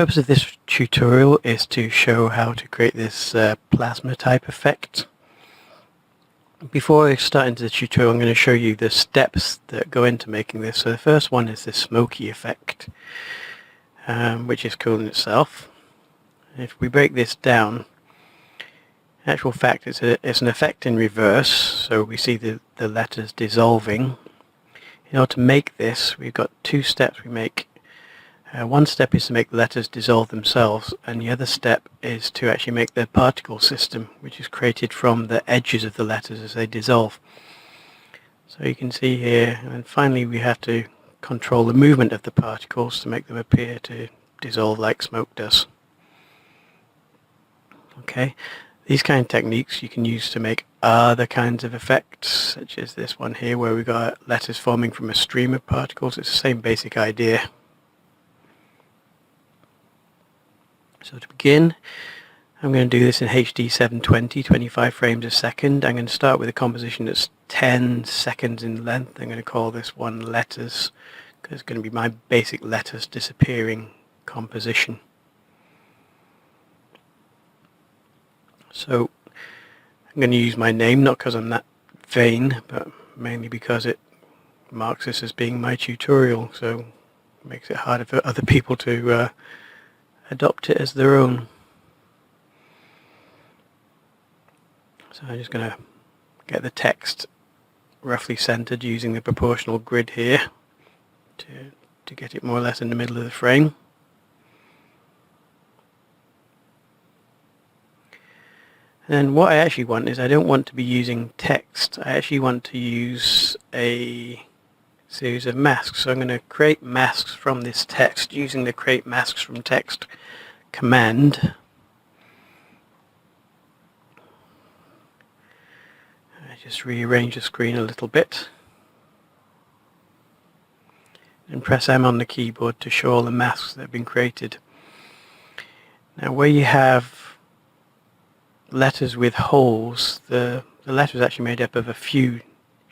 purpose of this tutorial is to show how to create this plasma type effect. Before I start into the tutorial, I'm going to show you the steps that go into making this. So the first one is the smoky effect, which is cool in itself. If we break this down, in actual fact it's an effect in reverse, so we see the letters dissolving. In order to make this, we've got two steps we make. One step is to make the letters dissolve themselves, and the other step is to actually make the particle system, which is created from the edges of the letters as they dissolve. So you can see here, and finally we have to control the movement of the particles to make them appear to dissolve like smoke does. Okay, these kind of techniques you can use to make other kinds of effects, such as this one here where we've got letters forming from a stream of particles. It's the same basic idea. So to begin, I'm going to do this in HD 720, 25 frames a second. I'm going to start with a composition that's 10 seconds in length. I'm going to call this one letters, because it's going to be my basic letters disappearing composition. So I'm going to use my name, not because I'm that vain, but mainly because it marks this as being my tutorial, so it makes it harder for other people to adopt it as their own. So I'm just going to get the text roughly centered using the proportional grid here to get it more or less in the middle of the frame. And then what I actually want is I don't want to be using text. I actually want to use a series of masks. So I'm going to create masks from this text using the create masks from text command. I just rearrange the screen a little bit and press M on the keyboard to show all the masks that have been created. Now where you have letters with holes, the letter is actually made up of a few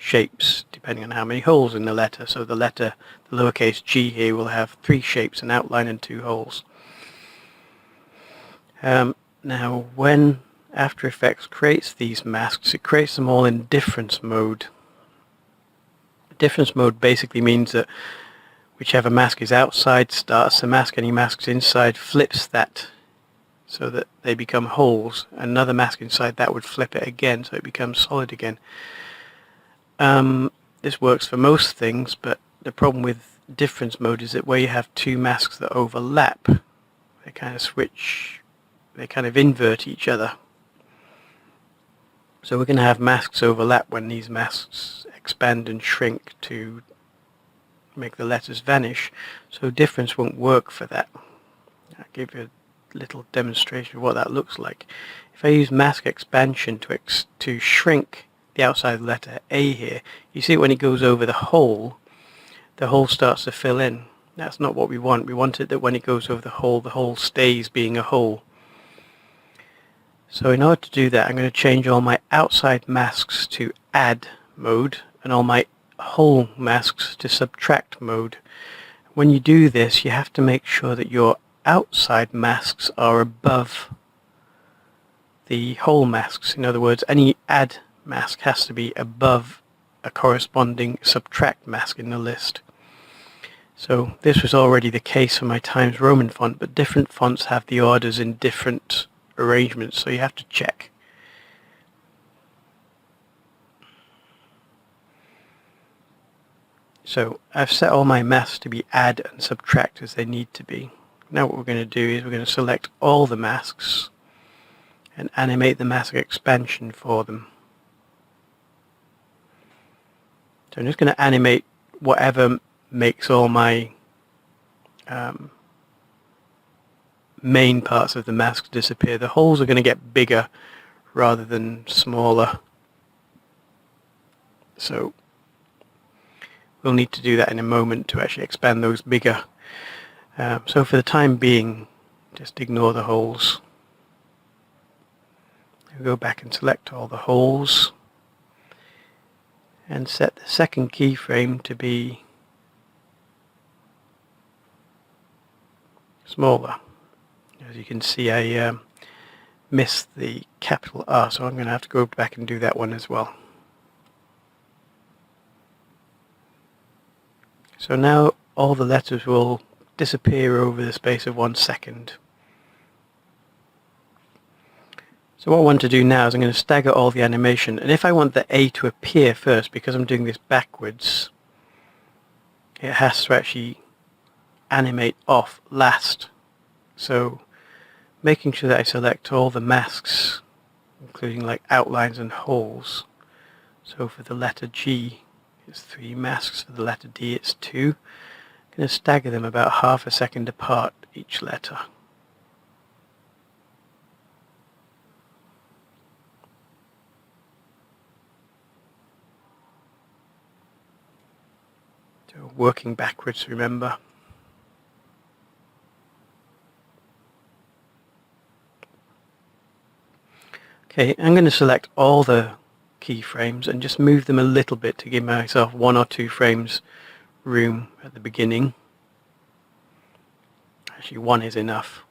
shapes depending on how many holes in the letter. So the lowercase g here will have 3 shapes, an outline and 2 holes. Now when After Effects creates these masks, it creates them all in difference mode. Difference mode basically means that whichever mask is outside starts the mask, any masks inside flips that so that they become holes. Another mask inside that would flip it again so it becomes solid again. This works for most things, but the problem with difference mode is that where you have 2 masks that overlap, they kind of switch, they kind of invert each other. So we're going to have masks overlap when these masks expand and shrink to make the letters vanish. So difference won't work for that. I'll give you a little demonstration of what that looks like. If I use mask expansion to shrink the outside letter A here, you see when it goes over the hole starts to fill in. That's not what we want. We want it that when it goes over the hole stays being a hole. So in order to do that, I'm going to change all my outside masks to add mode and all my hole masks to subtract mode. When you do this, you have to make sure that your outside masks are above the hole masks. In other words, any add mask has to be above a corresponding subtract mask in the list. So this was already the case for my Times Roman font, but different fonts have the orders in different arrangements, so you have to check. So I've set all my masks to be add and subtract as they need to be. Now what we're going to do is we're going to select all the masks and animate the mask expansion for them. So I'm just going to animate whatever makes all my main parts of the mask disappear. The holes are going to get bigger rather than smaller. So we'll need to do that in a moment to actually expand those bigger. So for the time being, just ignore the holes. I'll go back and select all the holes and set the second keyframe to be smaller. As you can see, I missed the capital R, so I'm going to have to go back and do that one as well. So now all the letters will disappear over the space of 1 second. So what I want to do now is I'm going to stagger all the animation, and if I want the A to appear first, because I'm doing this backwards, it has to actually animate off last. So making sure that I select all the masks, including like outlines and holes. So for the letter G it's 3 masks, for the letter D it's 2. I'm going to stagger them about half a second apart each letter. So working backwards, remember. Okay, I'm going to select all the keyframes and just move them a little bit to give myself 1 or 2 frames room at the beginning. Actually 1 is enough.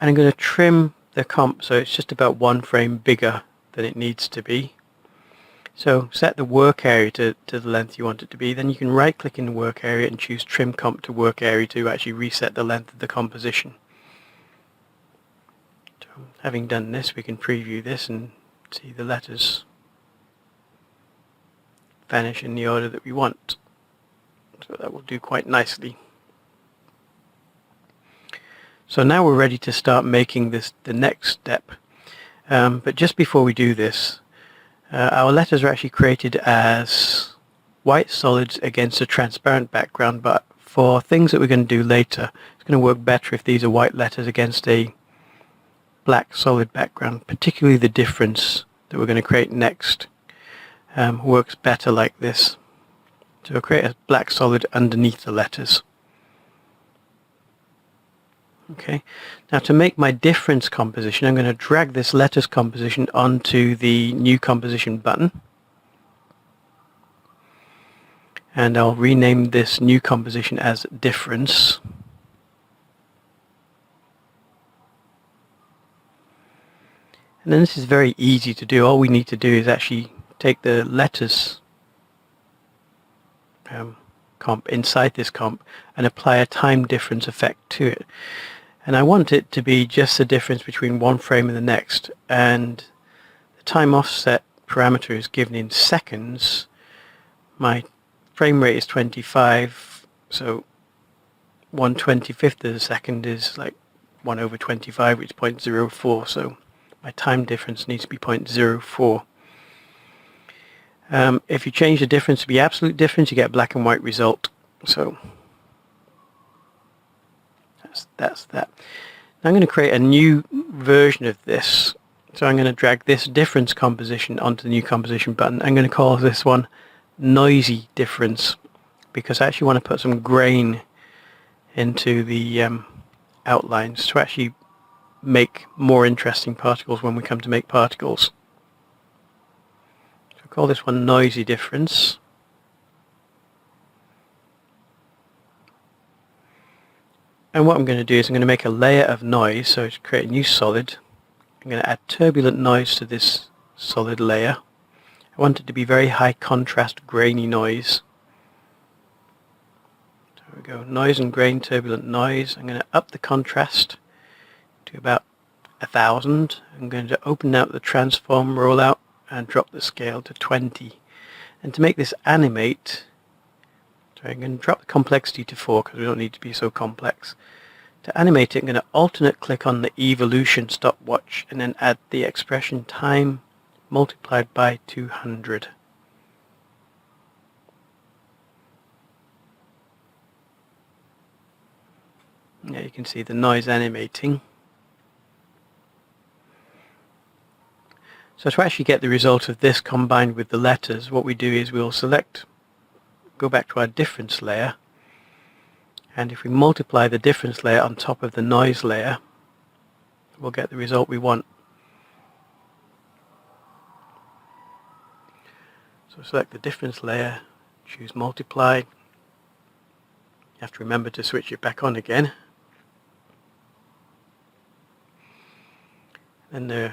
And I'm going to trim the comp so it's just about 1 frame bigger than it needs to be. So set the work area to the length you want it to be. Then you can right click in the work area and choose trim comp to work area to actually reset the length of the composition. So having done this, we can preview this and see the letters vanish in the order that we want. So that will do quite nicely. So now we're ready to start making this the next step. But just before we do this, our letters are actually created as white solids against a transparent background, but for things that we're going to do later, it's going to work better if these are white letters against a black solid background. Particularly the difference that we're going to create next works better like this. So we'll create a black solid underneath the letters. Okay, now to make my difference composition, I'm going to drag this letters composition onto the new composition button. And I'll rename this new composition as difference. And then this is very easy to do. All we need to do is actually take the letters comp inside this comp and apply a time difference effect to it. And I want it to be just the difference between 1 frame and the next. And the time offset parameter is given in seconds. My frame rate is 25, so 1/25 of a second is like 1 over 25, which is 0.04. So my time difference needs to be 0.04. If you change the difference to be absolute difference, you get a black and white result. So that's that. Now I'm going to create a new version of this. So I'm going to drag this difference composition onto the new composition button. I'm going to call this one noisy difference, because I actually want to put some grain into the outlines to actually make more interesting particles when we come to make particles. So I'll call this one noisy difference. And what I'm going to do is I'm going to make a layer of noise, so to create a new solid. I'm going to add turbulent noise to this solid layer. I want it to be very high contrast, grainy noise. There we go, noise and grain, turbulent noise. I'm going to up the contrast to about 1000. I'm going to open out the transform rollout and drop the scale to 20. And to make this animate, so I'm going to drop the complexity to 4 because we don't need to be so complex. To animate it, I'm going to alternate click on the evolution stopwatch and then add the expression time multiplied by 200. Now you can see the noise animating. So to actually get the result of this combined with the letters, what we do is we'll select, go back to our difference layer, and if we multiply the difference layer on top of the noise layer, we'll get the result we want. So select the difference layer, choose multiply, have to remember to switch it back on again. And if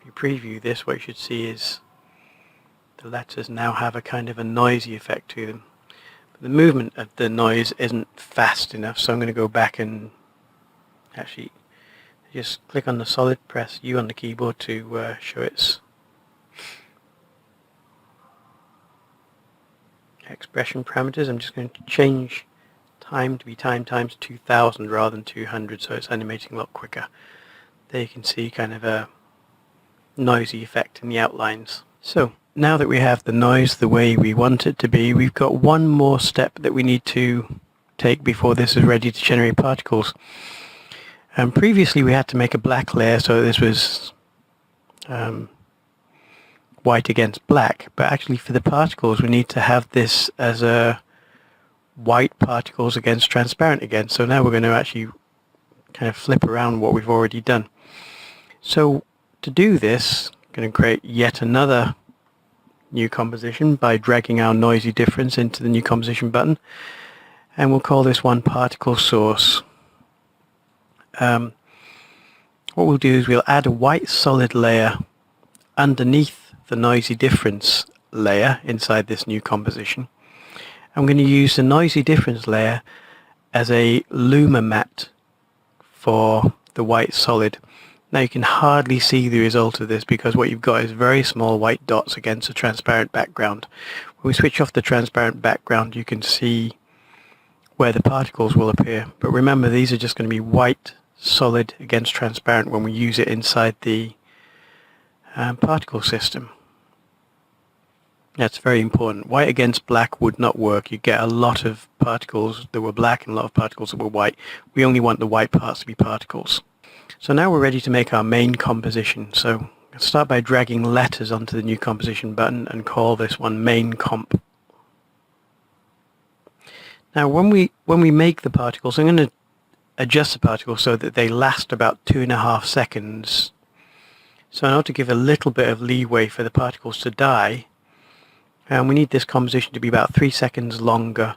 you preview this, what you should see is the letters now have a kind of a noisy effect to them. But the movement of the noise isn't fast enough, so I'm going to go back and actually just click on the solid, press U on the keyboard to show its expression parameters. I'm just going to change time to be time times 2000 rather than 200, so it's animating a lot quicker. There you can see kind of a noisy effect in the outlines. So now that we have the noise the way we want it to be, we've got one more step that we need to take before this is ready to generate particles. Previously we had to make a black layer, so this was white against black, but actually for the particles we need to have this as a white particles against transparent again. So now we're going to actually kind of flip around what we've already done. So to do this, I'm going to create yet another new composition by dragging our noisy difference into the new composition button, and we'll call this one particle source. What we'll do is we'll add a white solid layer underneath the noisy difference layer inside this new composition. I'm going to use the noisy difference layer as a luma mat for the white solid. Now you can hardly see the result of this because what you've got is very small white dots against a transparent background. When we switch off the transparent background, you can see where the particles will appear. But remember, these are just going to be white solid against transparent when we use it inside the particle system. That's very important. White against black would not work. You get a lot of particles that were black and a lot of particles that were white. We only want the white parts to be particles. So now we're ready to make our main composition. So I'll start by dragging letters onto the new composition button and call this one main comp. Now when we make the particles, I'm going to adjust the particles so that they last about 2.5 seconds. So in order to give a little bit of leeway for the particles to die, we need this composition to be about 3 seconds longer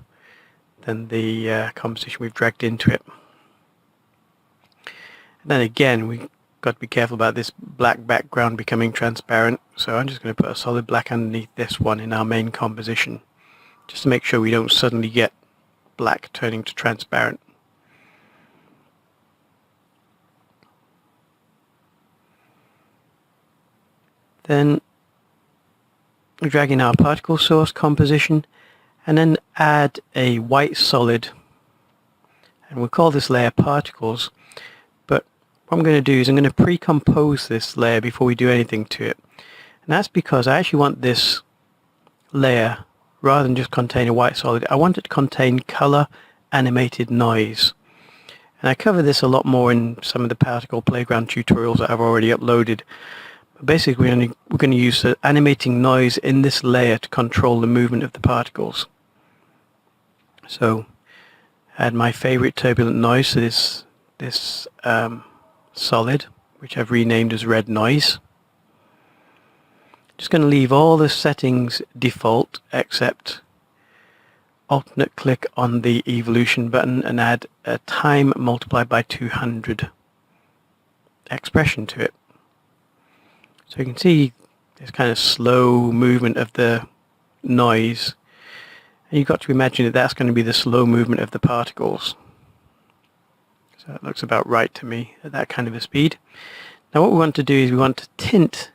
than the composition we've dragged into it. And then again, we've got to be careful about this black background becoming transparent. So I'm just going to put a solid black underneath this one in our main composition, just to make sure we don't suddenly get black turning to transparent. Then we drag in our particle source composition and then add a white solid, and we'll call this layer particles. But what I'm going to do is I'm going to pre-compose this layer before we do anything to it, and that's because I actually want this layer, rather than just contain a white solid, I want it to contain color animated noise. And I cover this a lot more in some of the particle playground tutorials that I've already uploaded. Basically, we're going to use the animating noise in this layer to control the movement of the particles. So, add my favorite turbulent noise to this solid, which I've renamed as red noise. Just going to leave all the settings default except alternate click on the evolution button and add a time multiplied by 200 expression to it. So you can see this kind of slow movement of the noise, and you've got to imagine that that's going to be the slow movement of the particles. So it looks about right to me at that kind of a speed. Now what we want to do is we want to tint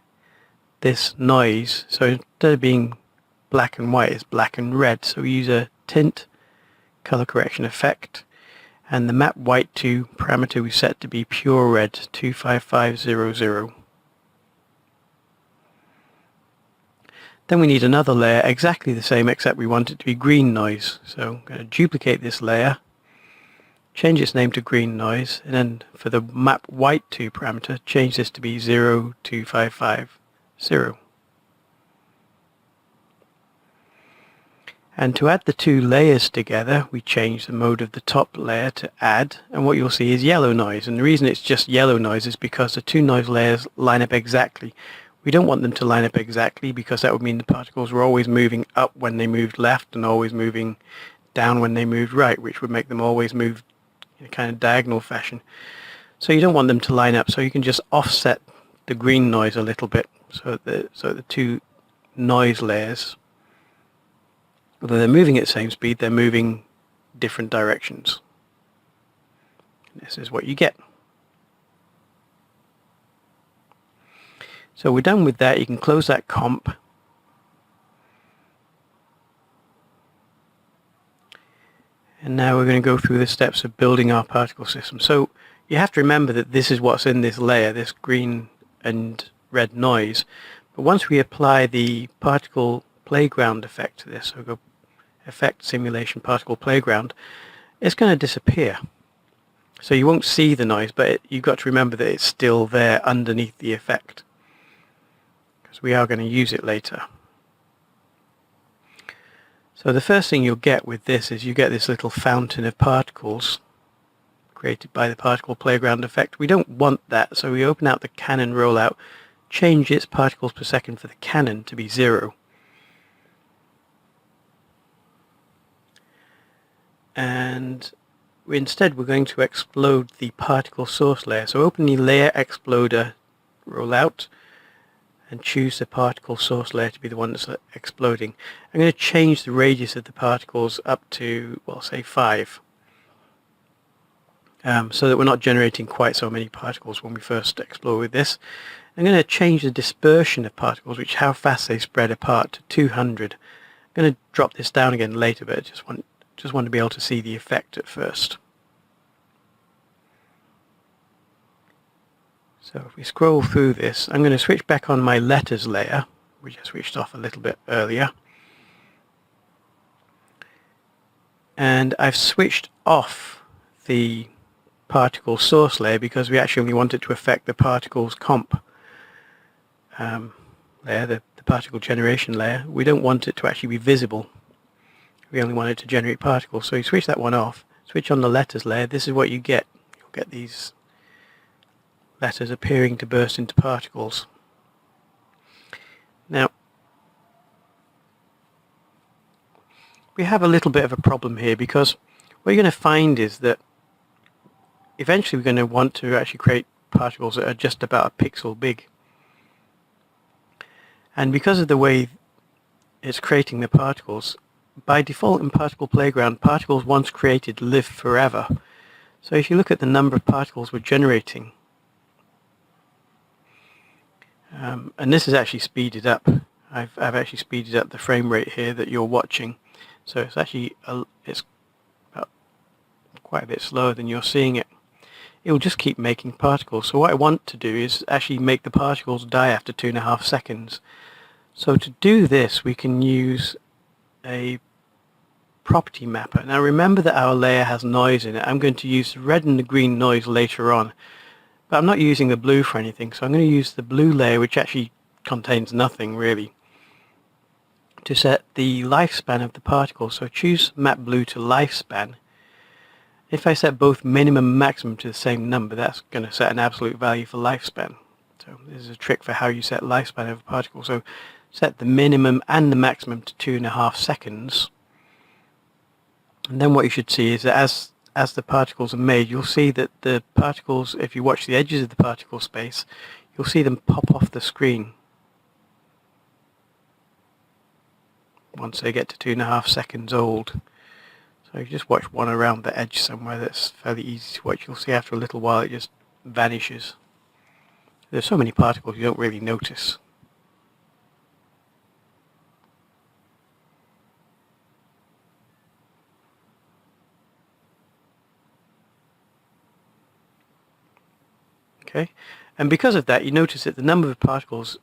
this noise, so instead of being black and white, it's black and red. So we use a tint color correction effect, and the map white to parameter we set to be pure red 25500. Then we need another layer exactly the same, except we want it to be green noise. So I'm going to duplicate this layer, change its name to green noise, and then for the map white to parameter, change this to be 02550. And to add the two layers together, we change the mode of the top layer to add, and what you'll see is yellow noise. And the reason it's just yellow noise is because the two noise layers line up exactly. We don't want them to line up exactly because that would mean the particles were always moving up when they moved left and always moving down when they moved right, which would make them always move in a kind of diagonal fashion. So you don't want them to line up, so you can just offset the green noise a little bit, so the two noise layers, although they're moving at the same speed, they're moving different directions. This is what you get. So we're done with that. You can close that comp. And now we're going to go through the steps of building our particle system. So you have to remember that this is what's in this layer, this green and red noise. But once we apply the particle playground effect to this, so go effect simulation particle playground, it's going to disappear. So you won't see the noise, but you've got to remember that it's still there underneath the effect, because we are going to use it later. So the first thing you'll get with this is you get this little fountain of particles created by the particle playground effect. We don't want that, so we open out the cannon rollout, change its particles per second for the cannon to be 0. And instead we're going to explode the particle source layer. So open the layer exploder rollout and choose the particle source layer to be the one that's exploding. I'm going to change the radius of the particles up to, well, say 5, so that we're not generating quite so many particles when we first explode with this. I'm going to change the dispersion of particles, which how fast they spread apart, to 200. I'm going to drop this down again later, but I just want to be able to see the effect at first. So if we scroll through this, I'm going to switch back on my letters layer, which I switched off a little bit earlier. And I've switched off the particle source layer because we actually want it to affect the particles comp layer, the particle generation layer. We don't want it to actually be visible. We only want it to generate particles. So you switch that one off, switch on the letters layer. This is what you get. You'll get these letters appearing to burst into particles. Now, we have a little bit of a problem here, because what you're going to find is that eventually we're going to want to actually create particles that are just about a pixel big. And because of the way it's creating the particles, by default in Particle Playground, particles once created live forever. So if you look at the number of particles we're generating, and this is actually speeded up. I've actually speeded up the frame rate here that you're watching. So it's actually it's about quite a bit slower than you're seeing it. It will just keep making particles. So what I want to do is actually make the particles die after 2.5 seconds. So to do this, we can use a property mapper. Now remember that our layer has noise in it. I'm going to use the red and the green noise later on. But I'm not using the blue for anything, so I'm going to use the blue layer, which actually contains nothing really, to set the lifespan of the particle. So choose map blue to lifespan. If I set both minimum and maximum to the same number, that's going to set an absolute value for lifespan. So this is a trick for how you set lifespan of a particle. So set the minimum and the maximum to 2.5 seconds. And then what you should see is that as the particles are made, you'll see that the particles, if you watch the edges of the particle space, you'll see them pop off the screen once they get to 2.5 seconds old. So you just watch one around the edge somewhere that's fairly easy to watch. You'll see after a little while it just vanishes. There's so many particles you don't really notice. Okay, and because of that, you notice that the number of particles,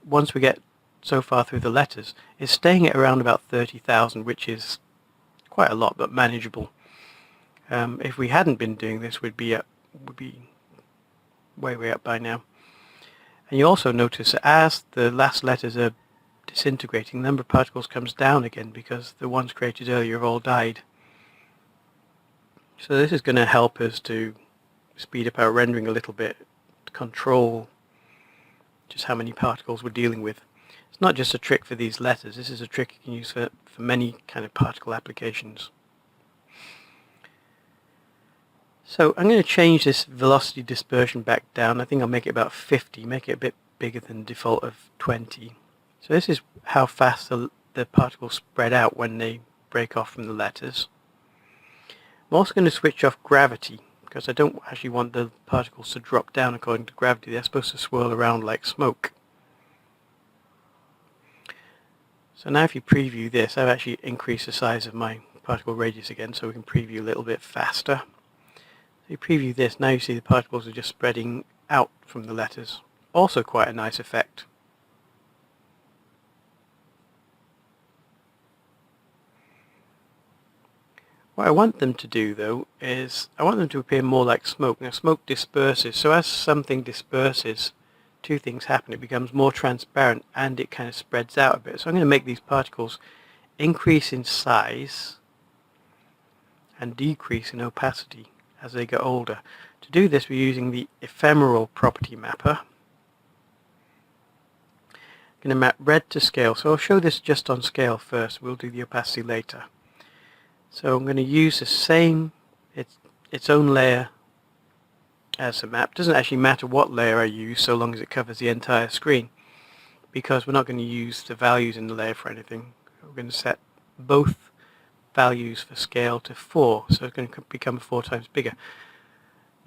once we get so far through the letters, is staying at around about 30,000, which is quite a lot, but manageable. If we hadn't been doing this, we'd be way up by now. And you also notice that as the last letters are disintegrating, the number of particles comes down again because the ones created earlier have all died. So this is going to help us to speed up our rendering a little bit, to control just how many particles we're dealing with. It's not just a trick for these letters, this is a trick you can use for many kind of particle applications. So I'm going to change this velocity dispersion back down. I think I'll make it about 50, make it a bit bigger than default of 20. So this is how fast the particles spread out when they break off from the letters. I'm also going to switch off gravity because I don't actually want the particles to drop down according to gravity. They're supposed to swirl around like smoke. So now if you preview this, I've actually increased the size of my particle radius again so we can preview a little bit faster. So you preview this, now you see the particles are just spreading out from the letters. Also quite a nice effect. What I want them to do though is, I want them to appear more like smoke. Now smoke disperses, so as something disperses, two things happen. It becomes more transparent and it kind of spreads out a bit. So I'm going to make these particles increase in size and decrease in opacity as they get older. To do this we're using the ephemeral property mapper. I'm going to map red to scale, so I'll show this just on scale first, we'll do the opacity later. So I'm going to use the same, its own layer as a map. It doesn't actually matter what layer I use so long as it covers the entire screen, because we're not going to use the values in the layer for anything. We're going to set both values for scale to 4, so it's going to become 4 times bigger.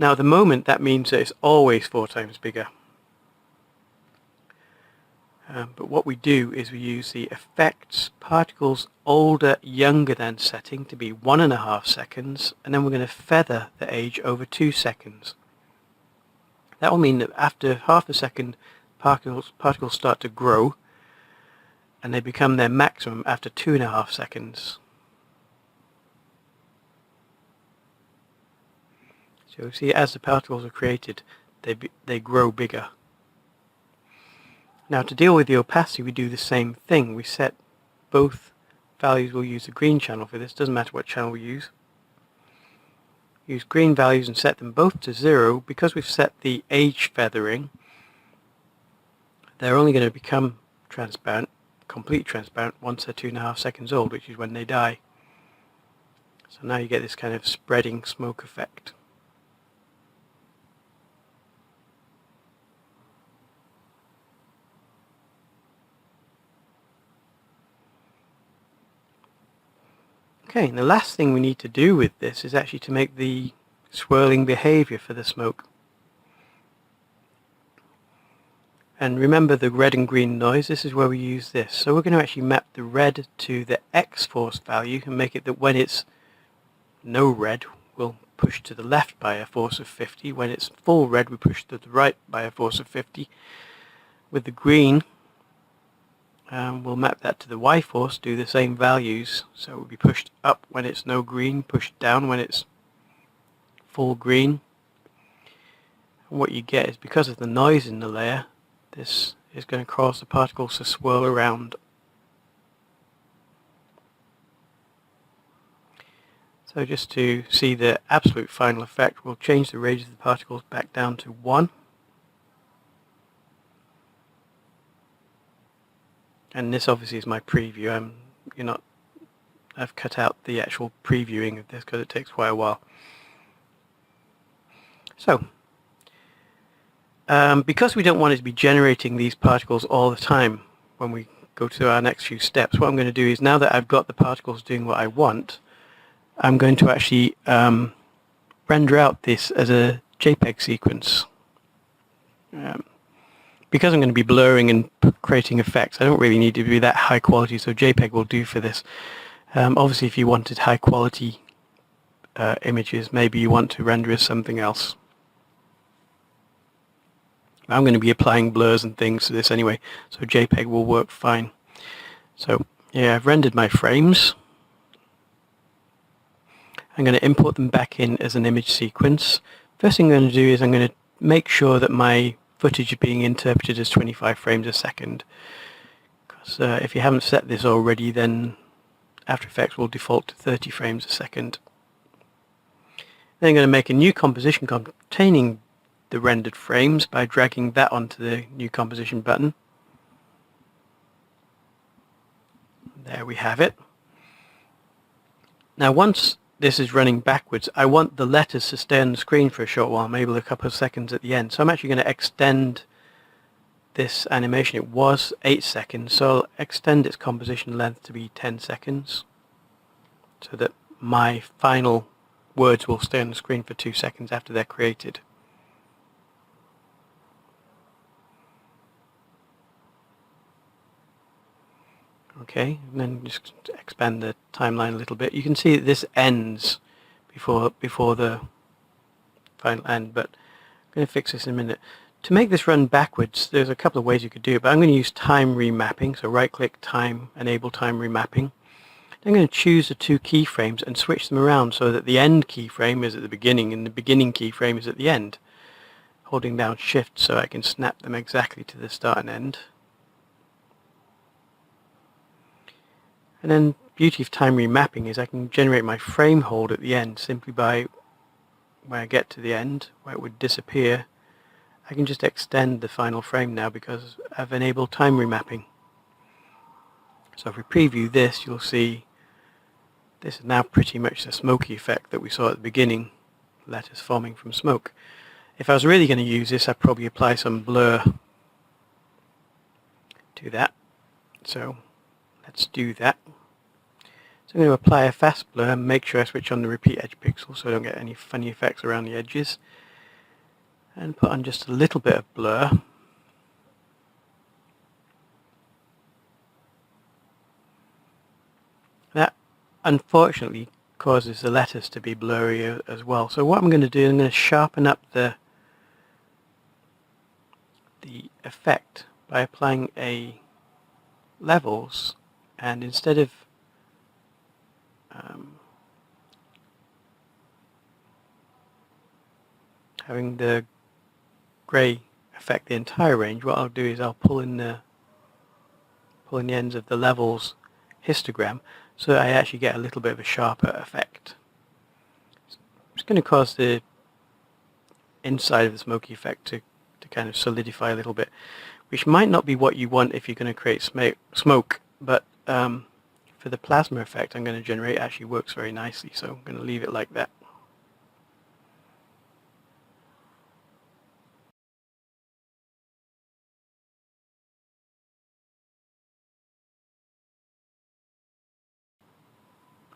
Now at the moment that means that it's always 4 times bigger. But what we do is we use the effects particles older younger than setting to be 1.5 seconds, and then we're going to feather the age over 2 seconds. That will mean that after half a second particles start to grow and they become their maximum after 2.5 seconds. So you see as the particles are created they grow bigger. Now to deal with the opacity we do the same thing. We set both values, we'll use the green channel for this, doesn't matter what channel we use. Use green values and set them both to 0. Because we've set the age feathering, they're only going to become transparent, completely transparent, once they're 2.5 seconds old, which is when they die. So now you get this kind of spreading smoke effect. Okay, and the last thing we need to do with this is actually to make the swirling behavior for the smoke. And remember the red and green noise, this is where we use this. So we're going to actually map the red to the x-force value and make it that when it's no red we'll push to the left by a force of 50. When it's full red we push to the right by a force of 50. With the green we'll map that to the y-force, do the same values, so it will be pushed up when it's no green, pushed down when it's full green. And what you get is, because of the noise in the layer, this is going to cause the particles to swirl around. So just to see the absolute final effect, we'll change the radius of the particles back down to 1. And this obviously is my preview. I've cut out the actual previewing of this because it takes quite a while. So, because we don't want it to be generating these particles all the time when we go to our next few steps, what I'm going to do is, now that I've got the particles doing what I want, I'm going to actually render out this as a JPEG sequence. Because I'm going to be blurring and creating effects, I don't really need to be that high quality, so JPEG will do for this. Obviously if you wanted high quality images, maybe you want to render as something else. I'm going to be applying blurs and things to this anyway, so JPEG will work fine. So yeah, I've rendered my frames. I'm going to import them back in as an image sequence. First thing I'm going to do is I'm going to make sure that my footage is being interpreted as 25 frames a second. Because if you haven't set this already, then After Effects will default to 30 frames a second. Then I'm going to make a new composition containing the rendered frames by dragging that onto the new composition button. There we have it. Now once this is running backwards, I want the letters to stay on the screen for a short while, maybe a couple of seconds at the end. So I'm actually going to extend this animation. It was 8 seconds, so I'll extend its composition length to be 10 seconds so that my final words will stay on the screen for 2 seconds after they're created. Okay, and then just expand the timeline a little bit. You can see that this ends before the final end, but I'm going to fix this in a minute. To make this run backwards, there's a couple of ways you could do it, but I'm going to use time remapping. So right-click, time, enable time remapping. I'm going to choose the two keyframes and switch them around so that the end keyframe is at the beginning and the beginning keyframe is at the end. Holding down Shift so I can snap them exactly to the start and end. And then beauty of time remapping is I can generate my frame hold at the end simply by when I get to the end where it would disappear. I can just extend the final frame now because I've enabled time remapping. So if we preview this, you'll see this is now pretty much the smoky effect that we saw at the beginning, letters forming from smoke. If I was really going to use this, I'd probably apply some blur to that. So let's do that. So I'm going to apply a fast blur and make sure I switch on the repeat edge pixel so I don't get any funny effects around the edges. And put on just a little bit of blur. That unfortunately causes the letters to be blurry as well. So what I'm going to do, I'm going to sharpen up the effect by applying a levels, and instead of having the grey affect the entire range, what I'll do is I'll pull in the ends of the levels histogram so that I actually get a little bit of a sharper effect. It's going to cause the inside of the smoky effect to kind of solidify a little bit, which might not be what you want if you're going to create smoke, but for the plasma effect I'm going to generate, it actually works very nicely, so I'm going to leave it like that.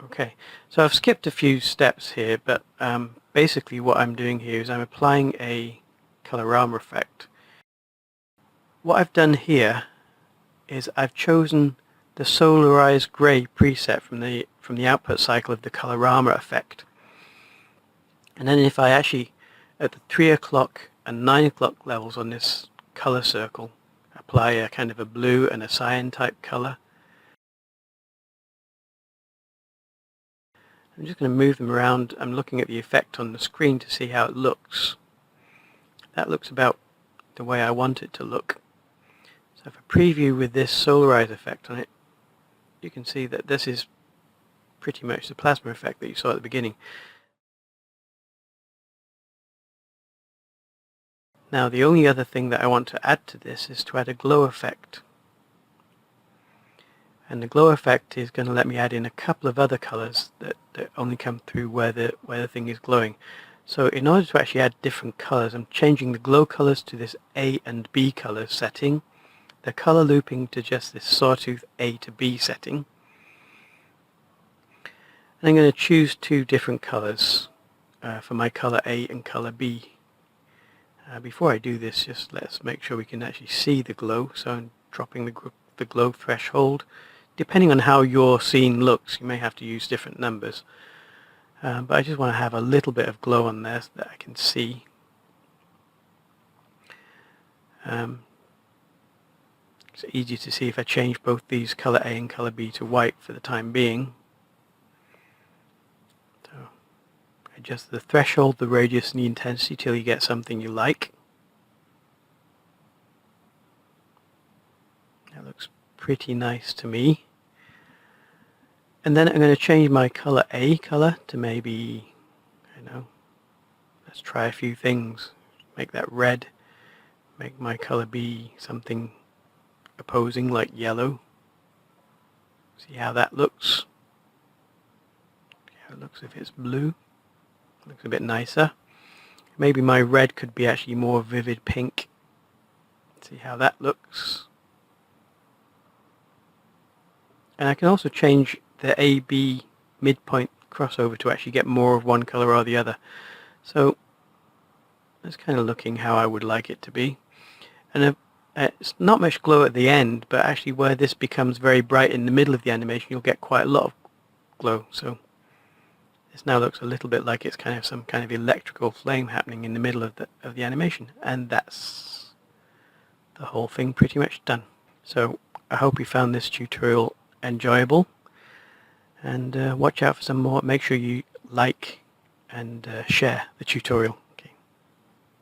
Okay, so I've skipped a few steps here, but basically what I'm doing here is I'm applying a colorama effect. What I've done here is I've chosen the solarized gray preset from the output cycle of the colorama effect. And then if I actually, at the 3 o'clock and 9 o'clock levels on this color circle, apply a kind of a blue and a cyan type color, I'm just going to move them around. I'm looking at the effect on the screen to see how it looks. That looks about the way I want it to look. So if I preview with this solarize effect on it, you can see that this is pretty much the plasma effect that you saw at the beginning. Now the only other thing that I want to add to this is to add a glow effect. And the glow effect is going to let me add in a couple of other colors that only come through where the thing is glowing. So in order to actually add different colors, I'm changing the glow colors to this A and B color setting, the color looping to just this sawtooth A to B setting. And I'm going to choose two different colors for my color A and color B. Before I do this, just let's make sure we can actually see the glow. So I'm dropping the glow threshold. Depending on how your scene looks, you may have to use different numbers. But I just want to have a little bit of glow on there so that I can see. It's easy to see if I change both these color A and color B to white for the time being. So adjust the threshold, the radius and the intensity till you get something you like. That looks pretty nice to me. And then I'm going to change my color A color to maybe, I don't know, let's try a few things. Make that red. Make my color B something opposing like yellow. See how that looks? See how it looks if it's blue. It looks a bit nicer. Maybe my red could be actually more vivid pink. See how that looks. And I can also change the A-B midpoint crossover to actually get more of one color or the other. So that's kind of looking how I would like it to be. And it's not much glow at the end, but actually where this becomes very bright in the middle of the animation, you'll get quite a lot of glow. So this now looks a little bit like it's kind of some kind of electrical flame happening in the middle of the animation, and that's the whole thing pretty much done. So I hope you found this tutorial enjoyable, and watch out for some more. Make sure you like and share the tutorial.